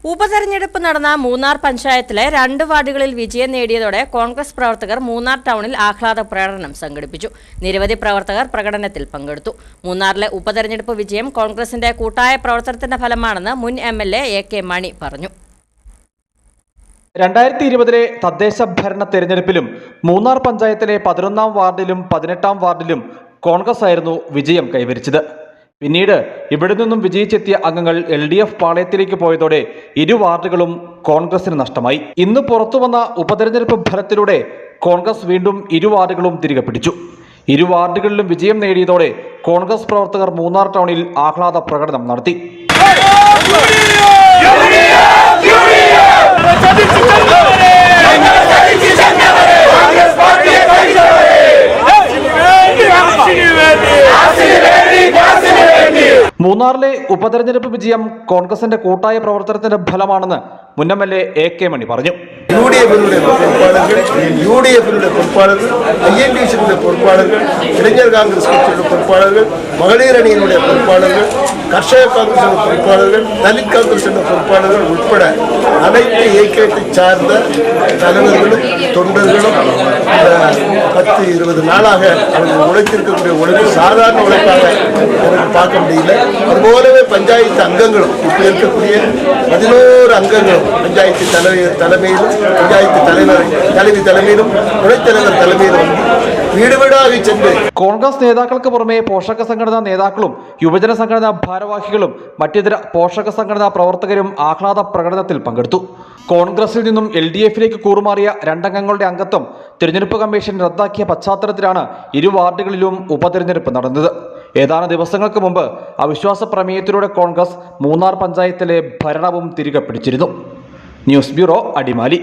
ഉപതെരഞ്ഞെടുപ്പ് നടന്ന മൂന്നാർ പഞ്ചായത്തിലെ 2 വാർഡുകളിൽ വിജയം നേടിയതോടെ കോൺഗ്രസ് പ്രവർത്തകർ മൂന്നാർ ടൗണിൽ ആഹ്ലാദ പ്രകടനം സംഘടിപ്പിച്ചു. നിരവധി പ്രവർത്തകർ പ്രകടനത്തിൽ പങ്കെടുത്തു. മൂന്നാറിലെ ഉപതെരഞ്ഞെടുപ്പ് വിജയം കോൺഗ്രസിന്റെ കൂട്ടായ പ്രവർത്തനത്തിന്റെ ഫലമാണെന്ന് മുൻ MLA AK മണി പറഞ്ഞു. 2020 തദ്ദേശ ഭരണ തെരഞ്ഞെടുപ്പിലും മൂന്നാർ പഞ്ചായത്തിലെ 11ാം വാർഡിലും 18ാം വാർഡിലും കോൺഗ്രസ് ആയിരുന്നു വിജയം കൈവരിച്ചത്. പിന്നീട് ഇവിടെ നിന്നും വിജയിച്ചെത്തിയ അംഗങ്ങൾ LDF പാളയത്തിലേക്ക് പോയതോടെ 2 വാർഡുകളും കോൺഗ്രസിന് നഷ്ടമായി. ഇന്ന് പുറത്തുവന്ന ഉപതെരഞ്ഞെടുപ്പ് ഫലത്തിലൂടെ കോൺഗ്രസ് വീണ്ടും 2 വാർഡുകളും തിരികെ പിടിച്ചു. 2 വാർഡുകളിലും വിജയം നേടിയതോടെ കോൺഗ്രസ് പ്രവർത്തകർ മൂന്നാർ ടൗണിൽ ആഹ്ലാദ പ്രകടനം നടത്തി. മൂന്നാറിലെ ഉപതെരഞ്ഞെടുപ്പ് വിജയം കോൺഗ്രസിന്റെ കൂട്ടായ പ്രവർത്തനത്തിന്റെ ഫലമാണെന്ന് മുൻ MLA AK മണി പറഞ്ഞു. UDF பொறுப்பாளர்கள், INDC பொறுப்பாளர்கள், இளைஞர் காங்கிரஸ் கட்சியுடைய பொறுப்பாளர்கள், மகளிர் அணியினுடைய பொறுப்பாளர்கள், கர்ஷக காங்கிரஸ் பொறுப்பாளர்கள், தலித் காங்கிரஸ் பொறுப்பாளர்கள் உட்பட அனைத்து இயக்கத்தை சார்ந்த தலைவர்களும் தொண்டர்களும் 10-20 நாளாக அவர்கள் உழைத்திருக்கக்கூடிய உழைப்பு சாதாரண உழைப்பாக எனக்கு பார்க்க முடியல. அதுபோலவே பஞ்சாயத்து அங்கங்களும் இப்போ இருக்கக்கூடிய 11 அங்கங்களும் பஞ்சாயத்து தலைமையிலும் பஞ்சாயத்து தலைவி தலைமையிലും துணைத்தலைவர் தலைமைയിലും വീട് വീടായി ചെന്ന് കോൺഗ്രസ് നേതാക്കൾക്ക് പുറമെ പോഷക സംഘടനാ നേതാക്കളും യുവജന സംഘടനാ ഭാരവാഹികളും മറ്റിതര പോഷക സംഘടനാ പ്രവർത്തകരും ആഹ്ലാദ പ്രകടനത്തിൽ പങ്കെടുത്തു. കോൺഗ്രസിൽ നിന്നും LDFിലേക്ക് കൂറുമാറിയ 2 അംഗങ്ങളുടെ അംഗത്വം തിരഞ്ഞെടുപ്പ് കമ്മീഷൻ റദ്ദാക്കിയ പശ്ചാത്തലത്തിലാണ് 2 വാർഡുകളിലും ഉപതെരഞ്ഞെടുപ്പ് നടന്നത്. ഏതാനും ദിവസങ്ങൾക്ക് മുമ്പ് അവിശ്വാസ പ്രമേയത്തിലൂടെ കോൺഗ്രസ് മൂന്നാർ പഞ്ചായത്തിലെ ഭരണവും തിരികെ പിടിച്ചിരുന്നു. News bureau, Adimali.